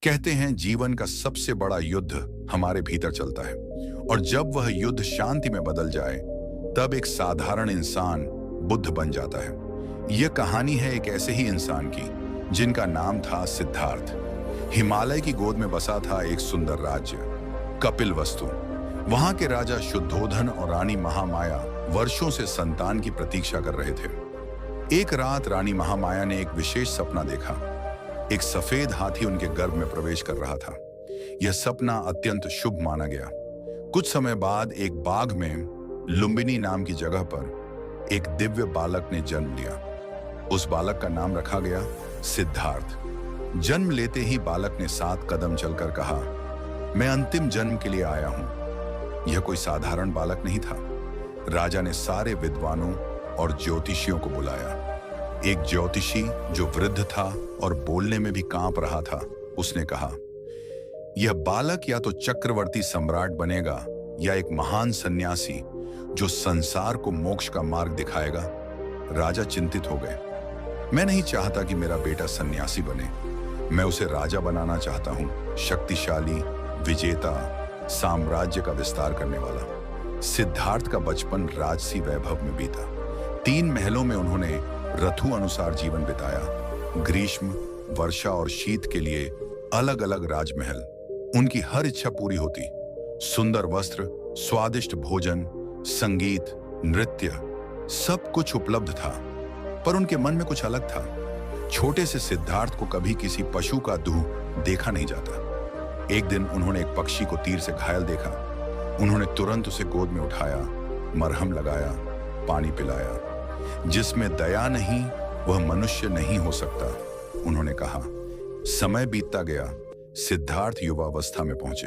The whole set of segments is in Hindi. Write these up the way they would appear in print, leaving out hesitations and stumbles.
कहते हैं जीवन का सबसे बड़ा युद्ध हमारे भीतर चलता है और जब वह युद्ध शांति में बदल जाए तब एक साधारण इंसान बुद्ध बन जाता है। यह कहानी है एक ऐसे ही इंसान की जिनका नाम था सिद्धार्थ। हिमालय की गोद में बसा था एक सुंदर राज्य कपिलवस्तु। वहां के राजा शुद्धोधन और रानी महामाया वर्षों से संतान की प्रतीक्षा कर रहे थे। एक रात रानी महामाया ने एक विशेष सपना देखा। एक सफेद हाथी उनके गर्भ में प्रवेश कर रहा था। यह सपना अत्यंत शुभ माना गया। कुछ समय बाद एक बाग में लुम्बिनी नाम की जगह पर एक दिव्य बालक ने जन्म लिया। उस बालक का नाम रखा गया सिद्धार्थ। जन्म लेते ही बालक ने 7 कदम चलकर कहा, मैं अंतिम जन्म के लिए आया हूं। यह कोई साधारण बालक नहीं था। राजा ने सारे विद्वानों और ज्योतिषियों को बुलाया। एक ज्योतिषी जो वृद्ध था और बोलने में भी कांप रहा था, उसने कहा, यह बालक या तो चक्रवर्ती सम्राट बनेगा या एक महान सन्यासी जो संसार को मोक्ष का मार्ग दिखाएगा। राजा चिंतित हो गए। मैं नहीं चाहता कि मेरा बेटा सन्यासी बने। मैं उसे राजा बनाना चाहता हूं, शक्तिशाली, विजेता, साम्राज्य का विस्तार करने वाला। सिद्धार्थ का बचपन राजसी वैभव में बीता। 3 महलों में उन्होंने ऋतु अनुसार जीवन बिताया। ग्रीष्म, वर्षा और शीत के लिए अलग अलग राजमहल। उनकी हर इच्छा पूरी होती। सुंदर वस्त्र, स्वादिष्ट भोजन, संगीत, नृत्य, सब कुछ उपलब्ध था। पर उनके मन में कुछ अलग था। छोटे से सिद्धार्थ को कभी किसी पशु का दूह देखा नहीं जाता। एक दिन उन्होंने एक पक्षी को तीर से घायल देखा। उन्होंने तुरंत उसे गोद में उठाया, मरहम लगाया, पानी पिलाया। जिसमें दया नहीं वह मनुष्य नहीं हो सकता, उन्होंने कहा। समय बीतता गया। सिद्धार्थ युवावस्था में पहुंचे।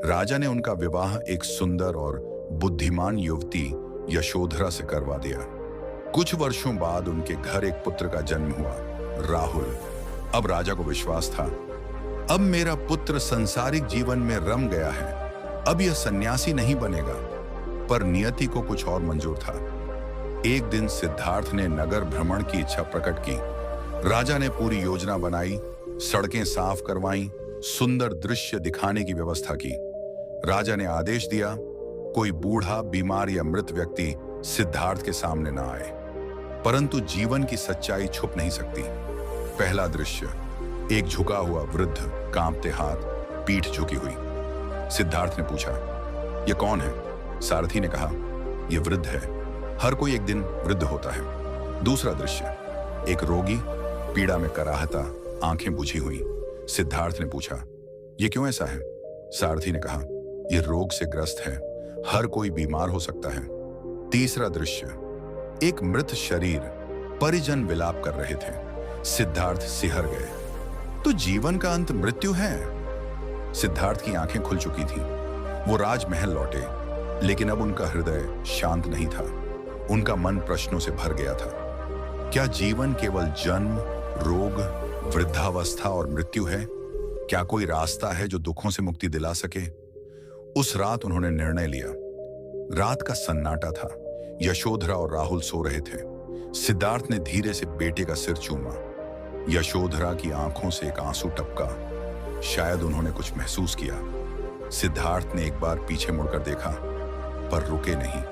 राजा ने उनका विवाह एक सुंदर और बुद्धिमान युवती यशोधरा से करवा दिया। कुछ वर्षों बाद उनके घर एक पुत्र का जन्म हुआ, राहुल। अब राजा को विश्वास था, अब मेरा पुत्र संसारिक जीवन में रम गया है। अब यह सन्यासी नहीं बनेगा। पर नियति को कुछ और मंजूर था। एक दिन सिद्धार्थ ने नगर भ्रमण की इच्छा प्रकट की। राजा ने पूरी योजना बनाई, सड़कें साफ करवाईं, सुंदर दृश्य दिखाने की व्यवस्था की। राजा ने आदेश दिया, कोई बूढ़ा, बीमार या मृत व्यक्ति सिद्धार्थ के सामने न आए। परंतु जीवन की सच्चाई छुप नहीं सकती। पहला दृश्य, एक झुका हुआ वृद्ध, कांपते हाथ, पीठ झुकी हुई। सिद्धार्थ ने पूछा, यह कौन है? सारथी ने कहा, यह वृद्ध है। हर कोई एक दिन वृद्ध होता है। दूसरा दृश्य, एक रोगी, पीड़ा में कराहता, आंखें बुझी हुई। सिद्धार्थ ने पूछा, यह क्यों ऐसा है? सारथी ने कहा, यह रोग से ग्रस्त है। हर कोई बीमार हो सकता है। तीसरा दृश्य, एक मृत शरीर, परिजन विलाप कर रहे थे। सिद्धार्थ सिहर गए। तो जीवन का अंत मृत्यु है? सिद्धार्थ की आंखें खुल चुकी थीं। वो राजमहल लौटे, लेकिन अब उनका हृदय शांत नहीं था। उनका मन प्रश्नों से भर गया था। क्या जीवन केवल जन्म, रोग, वृद्धावस्था और मृत्यु है? क्या कोई रास्ता है जो दुखों से मुक्ति दिला सके? उस रात उन्होंने निर्णय लिया। रात का सन्नाटा था। यशोधरा और राहुल सो रहे थे। सिद्धार्थ ने धीरे से बेटे का सिर चूमा। यशोधरा की आंखों से एक आंसू टपका। शायद उन्होंने कुछ महसूस किया। सिद्धार्थ ने एक बार पीछे मुड़कर देखा, पर रुके नहीं।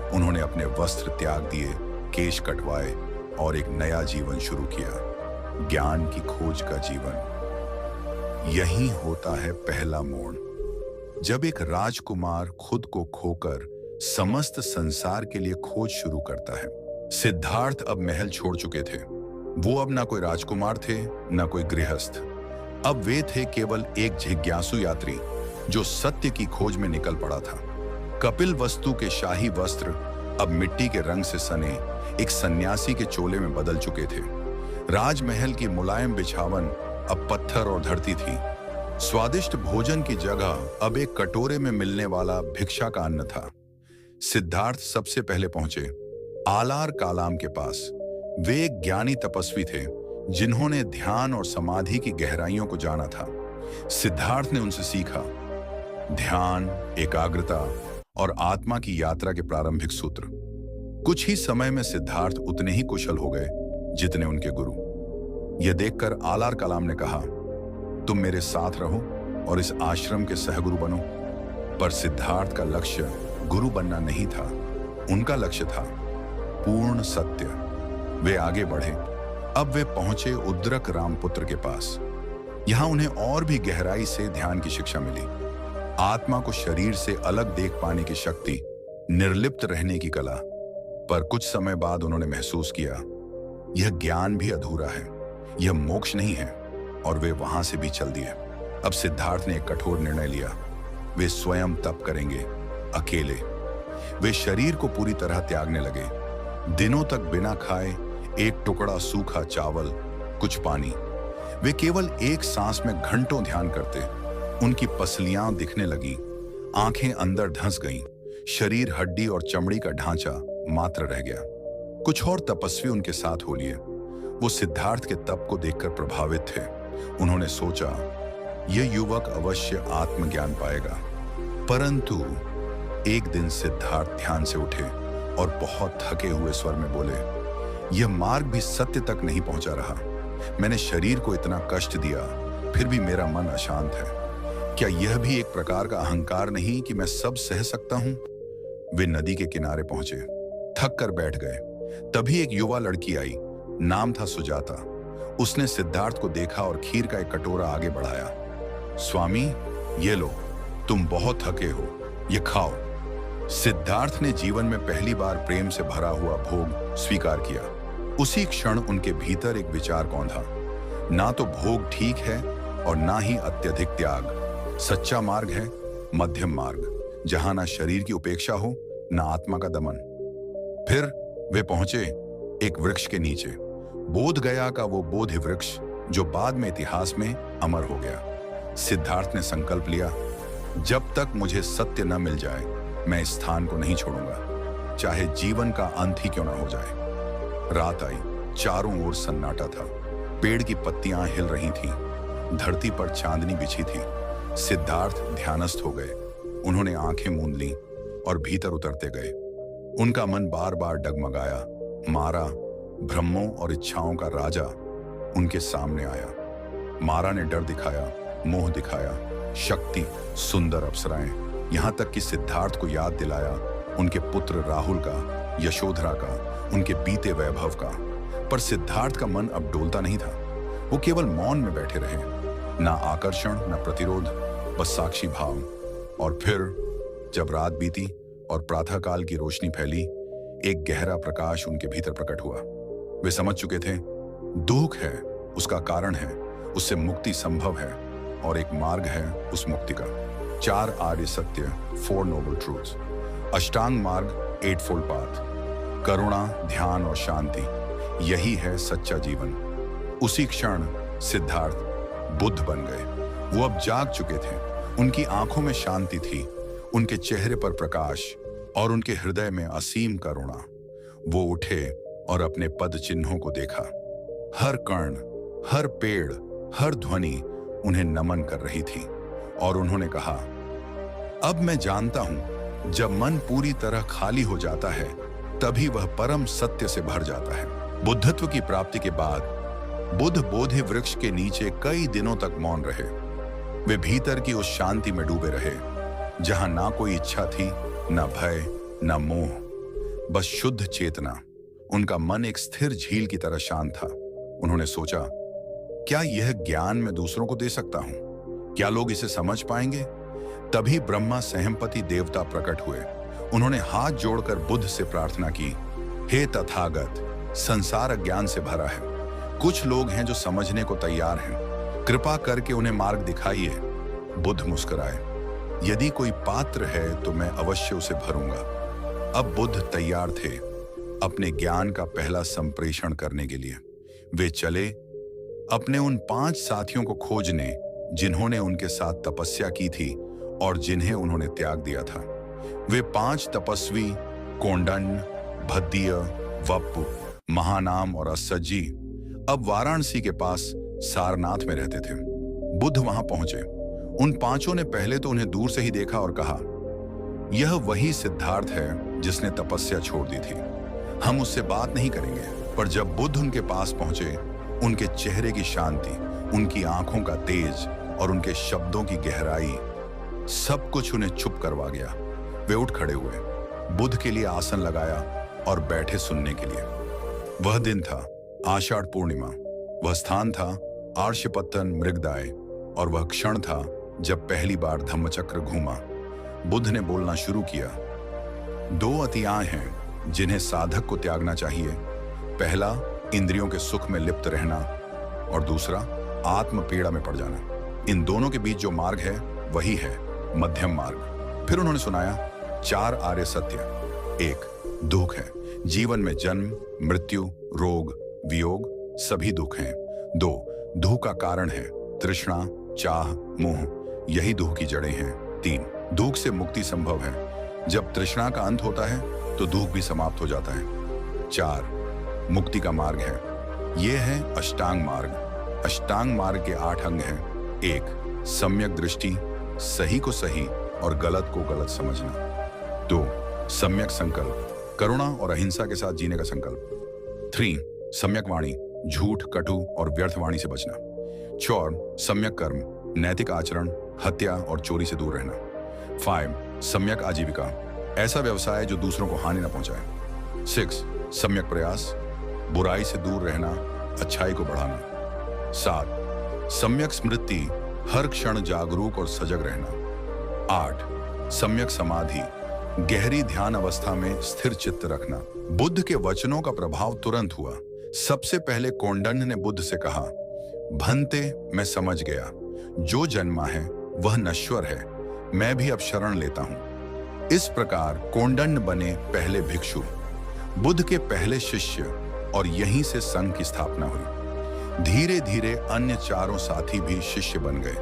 उन्होंने अपने वस्त्र त्याग दिए, केश कटवाए और एक नया जीवन शुरू किया, ज्ञान की खोज का जीवन। यही होता है पहला मोड़, जब एक राजकुमार खुद को खोकर समस्त संसार के लिए खोज शुरू करता है। सिद्धार्थ अब महल छोड़ चुके थे। वो अब ना कोई राजकुमार थे, ना कोई गृहस्थ। अब वे थे केवल एक जिज्ञासु यात्री जो सत्य की खोज में निकल पड़ा था। कपिलवस्तु के शाही वस्त्र अब मिट्टी के रंग से सने एक सन्यासी के चोले में बदल चुके थे। राजमहल की मुलायम बिछावन अब पत्थर और धरती थी। स्वादिष्ट भोजन की जगह अब एक कटोरे में मिलने वाला भिक्षा का अन्न था। सिद्धार्थ सबसे पहले पहुंचे आलार कालाम के पास। वे एक ज्ञानी तपस्वी थे जिन्होंने ध्यान और समाधि की गहराइयों को जाना था। सिद्धार्थ ने उनसे सीखा ध्यान, एकाग्रता और आत्मा की यात्रा के प्रारंभिक सूत्र। कुछ ही समय में सिद्धार्थ उतने ही कुशल हो गए जितने उनके गुरु। यह देखकर आलार कलाम ने कहा, तुम मेरे साथ रहो और इस आश्रम के सहगुरु बनो। पर सिद्धार्थ का लक्ष्य गुरु बनना नहीं था, उनका लक्ष्य था पूर्ण सत्य। वे आगे बढ़े। अब वे पहुंचे उद्रक रामपुत्र के पास। यहां उन्हें और भी गहराई से ध्यान की शिक्षा मिली। आत्मा को शरीर से अलग देख पाने की शक्ति, निर्लिप्त रहने की कला। पर कुछ समय बाद उन्होंने महसूस किया, यह ज्ञान भी अधूरा है, यह मोक्ष नहीं है, और वे वहां से भी चल दिए। अब सिद्धार्थ ने एक कठोर निर्णय लिया। वे स्वयं तप करेंगे, अकेले। वे शरीर को पूरी तरह त्यागने लगे। दिनों तक बिना खाए, एक टुकड़ा सूखा चावल, कुछ पानी। वे केवल एक सांस में घंटों ध्यान करते। उनकी पसलियां दिखने लगी, आंखें अंदर धंस गईं, शरीर हड्डी और चमड़ी का ढांचा मात्र रह गया। कुछ और तपस्वी उनके साथ हो लिए। वो सिद्धार्थ के तप को देखकर प्रभावित थे। उन्होंने सोचा, यह युवक अवश्य आत्मज्ञान पाएगा। परंतु एक दिन सिद्धार्थ ध्यान से उठे और बहुत थके हुए स्वर में बोले, यह मार्ग भी सत्य तक नहीं पहुंचा रहा। मैंने शरीर को इतना कष्ट दिया, फिर भी मेरा मन अशांत है। क्या यह भी एक प्रकार का अहंकार नहीं कि मैं सब सह सकता हूं? वे नदी के किनारे पहुंचे, थक कर बैठ गए। तभी एक युवा लड़की आई, नाम था सुजाता। उसने सिद्धार्थ को देखा और खीर का एक कटोरा आगे बढ़ाया। स्वामी, ये लो, तुम बहुत थके हो, ये खाओ। सिद्धार्थ ने जीवन में पहली बार प्रेम से भरा हुआ भोग स्वीकार किया। उसी क्षण उनके भीतर एक विचार कौंधा, ना तो भोग ठीक है और ना ही अत्यधिक त्याग। सच्चा मार्ग है मध्यम मार्ग, जहां ना शरीर की उपेक्षा हो, ना आत्मा का दमन। फिर वे पहुंचे एक वृक्ष के नीचे, बोध गया का वो बोधि वृक्ष जो बाद में इतिहास में अमर हो गया। सिद्धार्थ ने संकल्प लिया, जब तक मुझे सत्य न मिल जाए, मैं इस स्थान को नहीं छोड़ूंगा, चाहे जीवन का अंत ही क्यों ना हो जाए। रात आई, चारों ओर सन्नाटा था। पेड़ की पत्तियां हिल रही थीं, धरती पर चांदनी बिछी थी। सिद्धार्थ ध्यानस्थ हो गए। उन्होंने आंखें मूंद लीं और भीतर उतरते गए। उनका मन बार बार डगमगाया। मारा, भ्रमों और इच्छाओं का राजा, उनके सामने आया। मारा ने डर दिखाया, मोह दिखाया, शक्ति, सुंदर अप्सराएं, यहां तक कि सिद्धार्थ को याद दिलाया उनके पुत्र राहुल का, यशोधरा का, उनके बीते वैभव का। पर सिद्धार्थ का मन अब डोलता नहीं था। वो केवल मौन में बैठे रहे, ना आकर्षण, ना प्रतिरोध, बस साक्षी भाव। और फिर जब रात बीती और प्रातःकाल की रोशनी फैली, एक गहरा प्रकाश उनके भीतर प्रकट हुआ। वे समझ चुके थे, दुख है उसका कारण है, उससे मुक्ति संभव है, और एक मार्ग है उस मुक्ति का। 4 आर्य सत्य, 4 नोबल ट्रूथ्स। अष्टांग मार्ग, 8 पाथ। करुणा, ध्यान और शांति, यही है सच्चा जीवन। उसी क्षण सिद्धार्थ बुद्ध बन गए। वो अब जाग चुके थे। उनकी आंखों में शांति थी, उनके चेहरे पर प्रकाश, और उनके हृदय में असीम करुणा। वो उठे और अपने पद चिन्हों को देखा। हर कण, हर पेड़, हर ध्वनि उन्हें नमन कर रही थी। और उन्होंने कहा, अब मैं जानता हूं, जब मन पूरी तरह खाली हो जाता है, तभी वह परम सत्य से भर जाता है। बुद्धत्व की प्राप्ति के बाद बुद्ध बोधि वृक्ष के नीचे कई दिनों तक मौन रहे। वे भीतर की उस शांति में डूबे रहे, जहां ना कोई इच्छा थी, ना भय, ना मोह, बस शुद्ध चेतना। उनका मन एक स्थिर झील की तरह शांत था। उन्होंने सोचा, क्या यह ज्ञान मैं दूसरों को दे सकता हूं? क्या लोग इसे समझ पाएंगे? तभी ब्रह्मा सहम्पति देवता प्रकट हुए। उन्होंने हाथ जोड़कर बुद्ध से प्रार्थना की, हे तथागत, संसार अज्ञान से भरा है। कुछ लोग हैं जो समझने को तैयार हैं, कृपा करके उन्हें मार्ग दिखाइए। बुद्ध मुस्कुराए, यदि कोई पात्र है तो मैं अवश्य उसे भरूंगा। अब बुद्ध तैयार थे अपने ज्ञान का पहला संप्रेषण करने के लिए। वे चले अपने उन 5 साथियों को खोजने, जिन्होंने उनके साथ तपस्या की थी और जिन्हें उन्होंने त्याग दिया था। वे 5 तपस्वी, कोंडन्य, भद्दीय, वप्पु, महानाम और असज्जी, अब वाराणसी के पास सारनाथ में रहते थे। बुद्ध वहां पहुंचे। उन 5 ने पहले तो उन्हें दूर से ही देखा और कहा, यह वही सिद्धार्थ है जिसने तपस्या छोड़ दी थी, हम उससे बात नहीं करेंगे। पर जब बुद्ध उनके पास पहुंचे, उनके चेहरे की शांति, उनकी आंखों का तेज और उनके शब्दों की गहराई, सब कुछ उन्हें चुप करवा गया। वे उठ खड़े हुए, बुद्ध के लिए आसन लगाया और बैठे सुनने के लिए। वह दिन था आषाढ़ पूर्णिमा, वह स्थान था आर्षपत्तन मृगदाय, और वह क्षण था जब पहली बार धम्मचक्र घूमा। बुद्ध ने बोलना शुरू किया। दो अतियाएं हैं जिन्हें साधक को त्यागना चाहिए। पहला, इंद्रियों के सुख में लिप्त रहना, और दूसरा, आत्म पीड़ा में पड़ जाना। इन दोनों के बीच जो मार्ग है वही है मध्यम मार्ग। फिर उन्होंने सुनाया 4 आर्य सत्य। 1, दुख है, जीवन में जन्म, मृत्यु, रोग, वियोग सभी दुख हैं। 2, दुख का कारण है तृष्णा, चाह, मोह, यही दुख की जड़ें हैं। 3, दुख से मुक्ति संभव है, जब तृष्णा का अंत होता है तो दुख भी समाप्त हो जाता है। 4, मुक्ति का मार्ग है, यह है अष्टांग मार्ग। अष्टांग मार्ग के 8 अंग हैं। 1, सम्यक दृष्टि, सही को सही और गलत को गलत समझना। 2, सम्यक संकल्प, करुणा और अहिंसा के साथ जीने का संकल्प। 3, सम्यक वाणी, झूठ, कटु और व्यर्थ वाणी से बचना। 4, सम्यक कर्म, नैतिक आचरण, हत्या और चोरी से दूर रहना। 5, सम्यक आजीविका, ऐसा व्यवसाय जो दूसरों को हानि न पहुंचाए। 6, सम्यक प्रयास, बुराई से दूर रहना, अच्छाई को बढ़ाना। 7, सम्यक स्मृति, हर क्षण जागरूक और सजग रहना। 8, सम्यक समाधि, गहरी ध्यान अवस्था में स्थिर चित्त रखना। बुद्ध के वचनों का प्रभाव तुरंत हुआ। सबसे पहले कोंडन्य ने बुद्ध से कहा, भंते, मैं समझ गया, जो जन्मा है वह नश्वर है, मैं भी अब शरण लेता हूं। इस प्रकार कोंडन्य बने पहले भिक्षु, बुद्ध के पहले शिष्य, और यहीं से संघ की स्थापना हुई। धीरे धीरे अन्य 4 साथी भी शिष्य बन गए।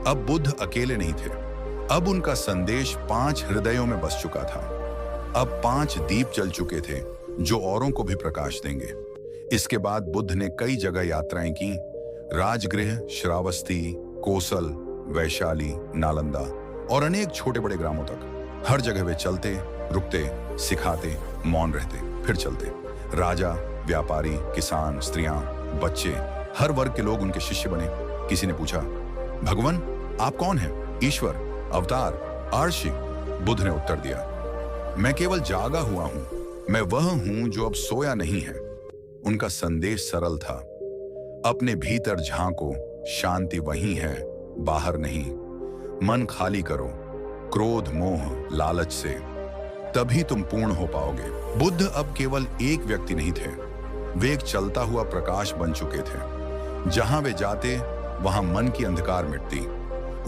अब बुद्ध अकेले नहीं थे, अब उनका संदेश 5 हृदयों में बस चुका था। अब 5 दीप जल चुके थे जो औरों को भी प्रकाश देंगे। इसके बाद बुद्ध ने कई जगह यात्राएं की, राजगृह, श्रावस्ती, कोसल, वैशाली, नालंदा और अनेक छोटे बड़े ग्रामों तक। हर जगह वे चलते, रुकते, सिखाते, मौन रहते, फिर चलते। राजा, व्यापारी, किसान, स्त्रियां, बच्चे, हर वर्ग के लोग उनके शिष्य बने। किसी ने पूछा, भगवान आप कौन हैं? ईश्वर, अवतार, आर्षि? बुद्ध ने उत्तर दिया, मैं केवल जागा हुआ हूं, मैं वह हूं जो अब सोया नहीं है। उनका संदेश सरल था, अपने भीतर झांको, शांति वहीं है, बाहर नहीं। मन खाली करो क्रोध, मोह, लालच से, तभी तुम पूर्ण हो पाओगे। बुद्ध अब केवल एक व्यक्ति नहीं थे, वे एक चलता हुआ प्रकाश बन चुके थे। जहां वे जाते वहां मन की अंधकार मिटती।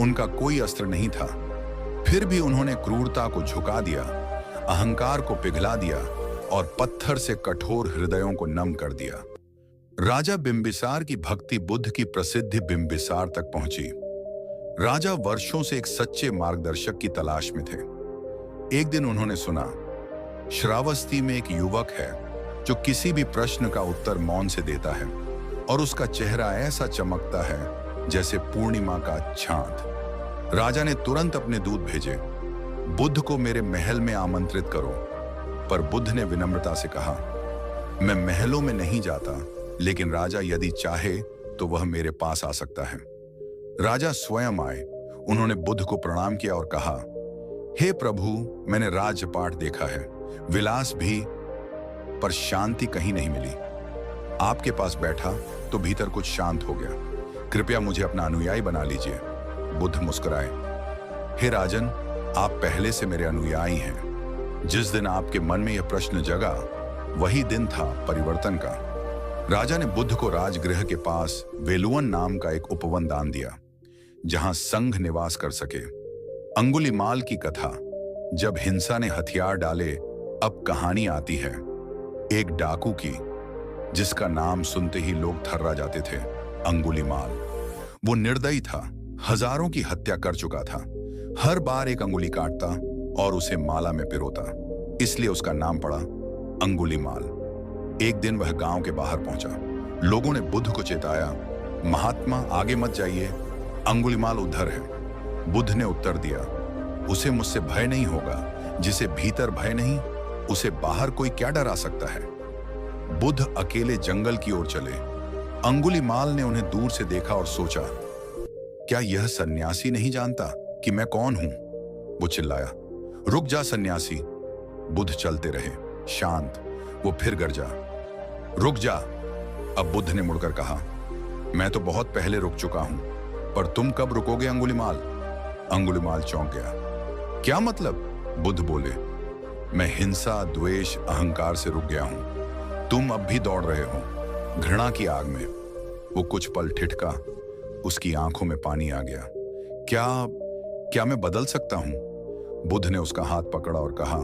उनका कोई अस्त्र नहीं था, फिर भी उन्होंने क्रूरता को झुका दिया, अहंकार को पिघला दिया और पत्थर से कठोर हृदयों को नम कर दिया। राजा बिंबिसार की भक्ति बुद्ध की प्रसिद्धि बिंबिसार तक पहुंची। राजा वर्षों से एक सच्चे मार्गदर्शक की तलाश में थे। एक दिन उन्होंने सुना, श्रावस्ती में एक युवक है जो किसी भी प्रश्न का उत्तर मौन से देता है और उसका चेहरा ऐसा चमकता है जैसे पूर्णिमा का चांद। राजा ने तुरंत अपने दूत भेजे, बुद्ध को मेरे महल में आमंत्रित करो। पर बुद्ध ने विनम्रता से कहा, मैं महलों में नहीं जाता, लेकिन राजा यदि चाहे तो वह मेरे पास आ सकता है। राजा स्वयं आए। उन्होंने बुद्ध को प्रणाम किया और कहा, हे प्रभु, मैंने राज्यपाट देखा है, विलास भी, पर शांति कहीं नहीं मिली। आपके पास बैठा तो भीतर कुछ शांत हो गया। कृपया मुझे अपना अनुयायी बना लीजिए। बुद्ध मुस्कुराए, हे राजन, आप पहले से मेरे अनुयायी हैं। जिस दिन आपके मन में यह प्रश्न जगा, वही दिन था परिवर्तन का। राजा ने बुद्ध को राजगृह के पास वेलुवन नाम का एक उपवन दान दिया, जहां संघ निवास कर सके। अंगुलीमाल की कथा, जब हिंसा ने हथियार डाले, अब कहानी आती है एक डाकू की, जिसका नाम सुनते ही लोग थर्रा जाते थे, अंगुलीमाल। वो निर्दयी था, हजारों की हत्या कर चुका था, हर बार एक अंगुली काटता और उसे माला में पिरोता, इसलिए उसका नाम पड़ा अंगुलीमाल। एक दिन वह गांव के बाहर पहुंचा। लोगों ने बुद्ध को चेताया, महात्मा आगे मत जाइए, अंगुलीमाल उधर है। बुद्ध ने उत्तर दिया, उसे मुझसे भय नहीं होगा, जिसे भीतर भय नहीं, उसे बाहर कोई क्या डरा सकता है। बुद्ध अकेले जंगल की ओर चले। अंगुलीमाल ने उन्हें दूर से देखा और सोचा, क्या यह सन्यासी नहीं जानता कि मैं कौन हूं? वो चिल्लाया। रुक जा सन्यासी। बुद्ध चलते रहे, शांत। वो फिर गरजा, रुक जा। अब बुद्ध ने मुड़कर कहा, मैं तो बहुत पहले रुक चुका हूं, पर तुम कब रुकोगे अंगुलिमाल? अंगुलिमाल चौंक गया। क्या मतलब? बुद्ध बोले, मैं हिंसा, द्वेष, अहंकार से रुक गया हूं। तुम अब भी दौड़ रहे हो, घृणा की आग में। वो कुछ पल ठिठका, उसकी आंखों में पानी आ गया। क्या मैं बदल सकता हूं? बुद्ध ने उसका हाथ पकड़ा और कहा,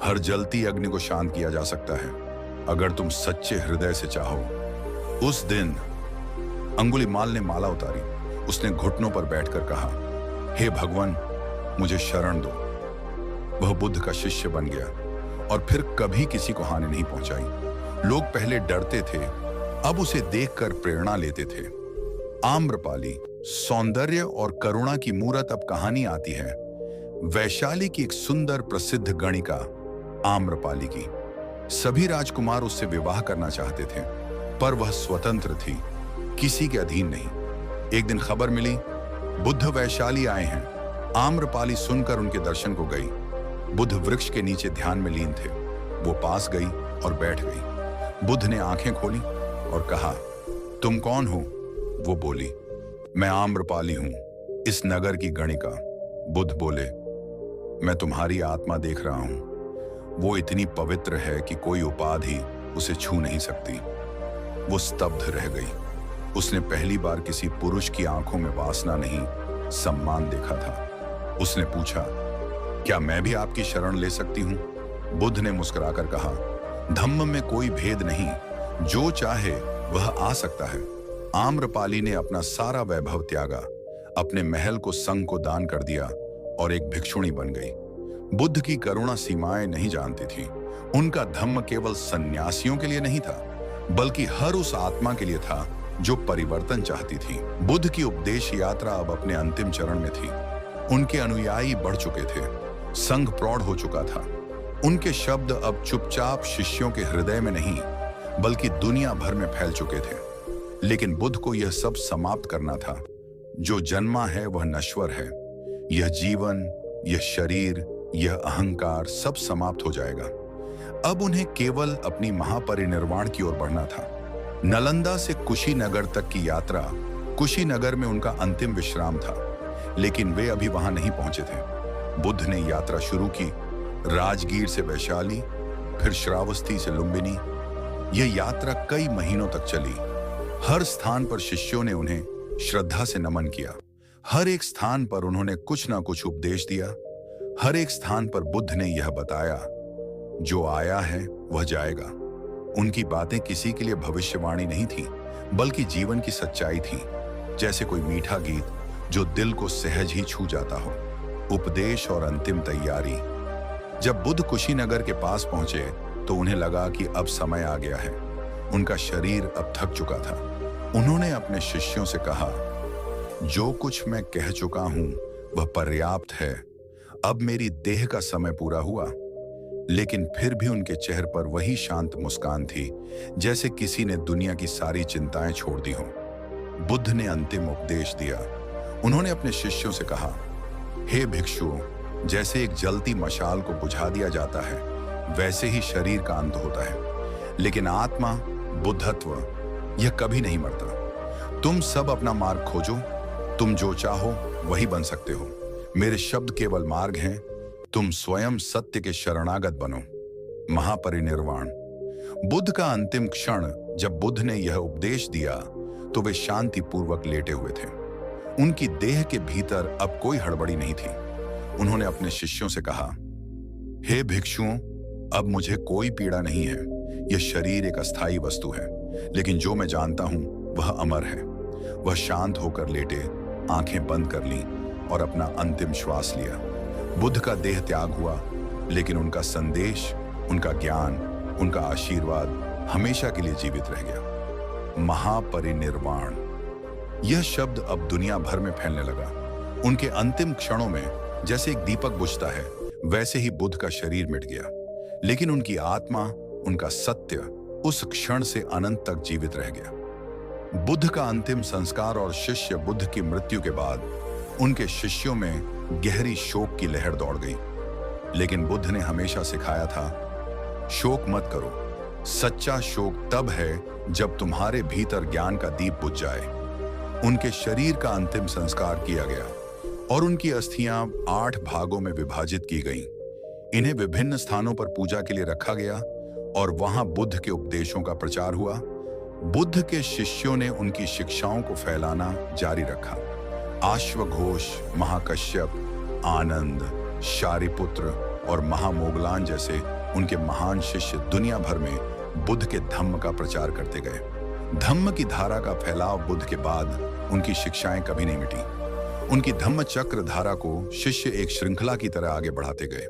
हर जलती अग्नि को शांत किया जा सकता है, अगर तुम सच्चे हृदय से चाहो। उस दिन अंगुलिमाल ने माला उतारी। उसने घुटनों पर बैठकर कहा, हे भगवान, मुझे शरण दो। वह बुद्ध का शिष्य बन गया और फिर कभी किसी को हानि नहीं पहुंचाई। लोग पहले डरते थे, अब उसे देखकर प्रेरणा लेते थे। आम्रपाली, सौंदर्य और करुणा की मूरत। अब कहानी आती है वैशाली की एक सुंदर प्रसिद्ध गणिका आम्रपाली की। सभी राजकुमार उससे विवाह करना चाहते थे, पर वह स्वतंत्र थी, किसी के अधीन नहीं। एक दिन खबर मिली, बुद्ध वैशाली आए हैं। आम्रपाली सुनकर उनके दर्शन को गई। बुद्ध वृक्ष के नीचे ध्यान में लीन थे। वो पास गई और बैठ गई। बुद्ध ने आंखें खोली और कहा, तुम कौन हो? वो बोली, मैं आम्रपाली हूं, इस नगर की गणिका। बुद्ध बोले, मैं तुम्हारी आत्मा देख रहा हूं। वो इतनी पवित्र है कि कोई उपाधि उसे छू नहीं सकती। वो स्तब्ध रह गई। उसने पहली बार किसी पुरुष की आंखों में वासना नहीं, सम्मान देखा था। उसने पूछा, क्या मैं भी आपकी शरण ले सकती हूं? बुद्ध ने मुस्कुराकर कहा, धम्म में कोई भेद नहीं, जो चाहे वह आ सकता है। आम्रपाली ने अपना सारा वैभव त्यागा, अपने महल को संघ को दान कर दिया और एक भिक्षुणी बन गई। बुद्ध की करुणा सीमाएं नहीं जानती थी। उनका धम्म केवल सन्यासियों के लिए नहीं था, बल्कि हर उस आत्मा के लिए था जो परिवर्तन चाहती थी। बुद्ध की उपदेश यात्रा अब अपने अंतिम चरण में थी। उनके अनुयायी बढ़ चुके थे, संघ प्रौढ़ हो चुका था। उनके शब्द अब चुपचाप शिष्यों के हृदय में नहीं, बल्कि दुनिया भर में फैल चुके थे। लेकिन बुद्ध को यह सब समाप्त करना था। जो जन्मा है वह नश्वर है। यह जीवन, यह शरीर, यह अहंकार सब समाप्त हो जाएगा। अब उन्हें केवल अपनी महापरिनिर्वाण की ओर बढ़ना था। नालंदा से कुशीनगर तक की यात्रा, कुशीनगर में उनका अंतिम विश्राम था, लेकिन वे अभी वहां नहीं पहुंचे थे। बुद्ध ने यात्रा शुरू की, राजगीर से वैशाली, फिर श्रावस्ती से लुम्बिनी। यह यात्रा कई महीनों तक चली। हर स्थान पर शिष्यों ने उन्हें श्रद्धा से नमन किया। हर एक स्थान पर उन्होंने कुछ ना कुछ उपदेश दिया। हर एक स्थान पर बुद्ध ने यह बताया, जो आया है वह जाएगा। उनकी बातें किसी के लिए भविष्यवाणी नहीं थी, बल्कि जीवन की सच्चाई थी, जैसे कोई मीठा गीत जो दिल को सहज ही छू जाता हो। उपदेश और अंतिम तैयारी। जब बुद्ध कुशीनगर के पास पहुंचे तो उन्हें लगा कि अब समय आ गया है। उनका शरीर अब थक चुका था। उन्होंने अपने शिष्यों से कहा, जो कुछ मैं कह चुका हूं वह पर्याप्त है। अब मेरी देह का समय पूरा हुआ। लेकिन फिर भी उनके चेहरे पर वही शांत मुस्कान थी, जैसे किसी ने दुनिया की सारी चिंताएं छोड़ दी हों। बुद्ध ने अंतिम उपदेश दिया। उन्होंने अपने शिष्यों से कहा, हे भिक्षुओं, जैसे एक जलती मशाल को बुझा दिया जाता है, वैसे ही शरीर का अंत होता है, लेकिन आत्मा, बुद्धत्व, यह कभी नहीं मरता। तुम सब अपना मार्ग खोजो। तुम जो चाहो वही बन सकते हो। मेरे शब्द केवल मार्ग हैं। तुम स्वयं सत्य के शरणागत बनो। महापरिनिर्वाण। बुद्ध का अंतिम क्षण, जब बुद्ध ने यह उपदेश दिया तो वे शांतिपूर्वक लेटे हुए थे। उनकी देह के भीतर अब कोई हड़बड़ी नहीं थी। उन्होंने अपने शिष्यों से कहा, हे भिक्षुओं, अब मुझे कोई पीड़ा नहीं है। यह शरीर एक अस्थायी वस्तु है, लेकिन जो मैं जानता हूं वह अमर है। वह शांत होकर लेटे, आंखें बंद कर ली और अपना अंतिम श्वास लिया। बुद्ध का देह त्याग हुआ, लेकिन उनका संदेश, उनका ज्ञान, उनका आशीर्वाद हमेशा के लिए जीवित रह गया। महापरिनिर्वाण। यह शब्द अब दुनिया भर में फैलने लगा। उनके अंतिम क्षणों में जैसे एक दीपक बुझता है, वैसे ही बुद्ध का शरीर मिट गया, लेकिन उनकी आत्मा, उनका सत्य उस क्षण से अनंत तक जीवित रह गया। बुद्ध का अंतिम संस्कार और शिष्य बुद्ध की मृत्यु के बाद उनके शिष्यों में गहरी शोक की लहर दौड़ गई। लेकिन बुद्ध ने हमेशा सिखाया था, शोक मत करो। सच्चा शोक तब है जब तुम्हारे भीतर ज्ञान का दीप बुझ जाए। उनके शरीर का अंतिम संस्कार किया गया और उनकी अस्थियां 8 भागों में विभाजित की गईं। इन्हें विभिन्न स्थानों पर पूजा के लिए रखा गया और वहां बुद्ध के उपदेशों का प्रचार हुआ। बुद्ध के शिष्यों ने उनकी शिक्षाओं को फैलाना जारी रखा। अश्वघोष, महाकश्यप, आनंद, शारिपुत्र और महामोगलान जैसे उनके महान शिष्य दुनिया भर में बुद्ध के धम्म का प्रचार करते गए। धम्म की धारा का फैलाव बुद्ध के बाद उनकी शिक्षाएं कभी नहीं मिटी। उनकी धम्म चक्र धारा को शिष्य एक श्रृंखला की तरह आगे बढ़ाते गए।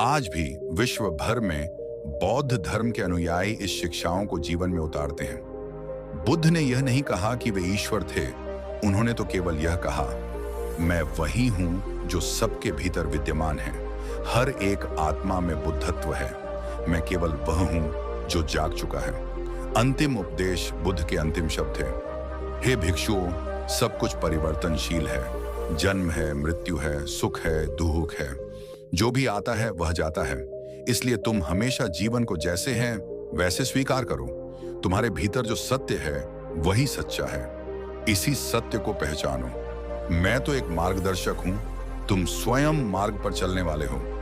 आज भी विश्व भर में बौद्ध धर्म के अनुयायी इस शिक्षाओं को जीवन में उतारते हैं। बुद्ध ने यह नहीं कहा कि वे ईश्वर थे, उन्होंने तो केवल यह कहा, मैं वही हूं जो सबके भीतर विद्यमान है। हर एक आत्मा में बुद्धत्व है। मैं केवल वह हूं जो जाग चुका है। अंतिम उपदेश बुद्ध के अंतिम शब्द थे, हे भिक्षुओं, सब कुछ परिवर्तनशील है। जन्म है, मृत्यु है, सुख है, दुख है। जो भी आता है वह जाता है। इसलिए तुम हमेशा जीवन को जैसे हैं वैसे स्वीकार करो। तुम्हारे भीतर जो सत्य है वही सच्चा है। इसी सत्य को पहचानो। मैं तो एक मार्गदर्शक हूं, तुम स्वयं मार्ग पर चलने वाले हो।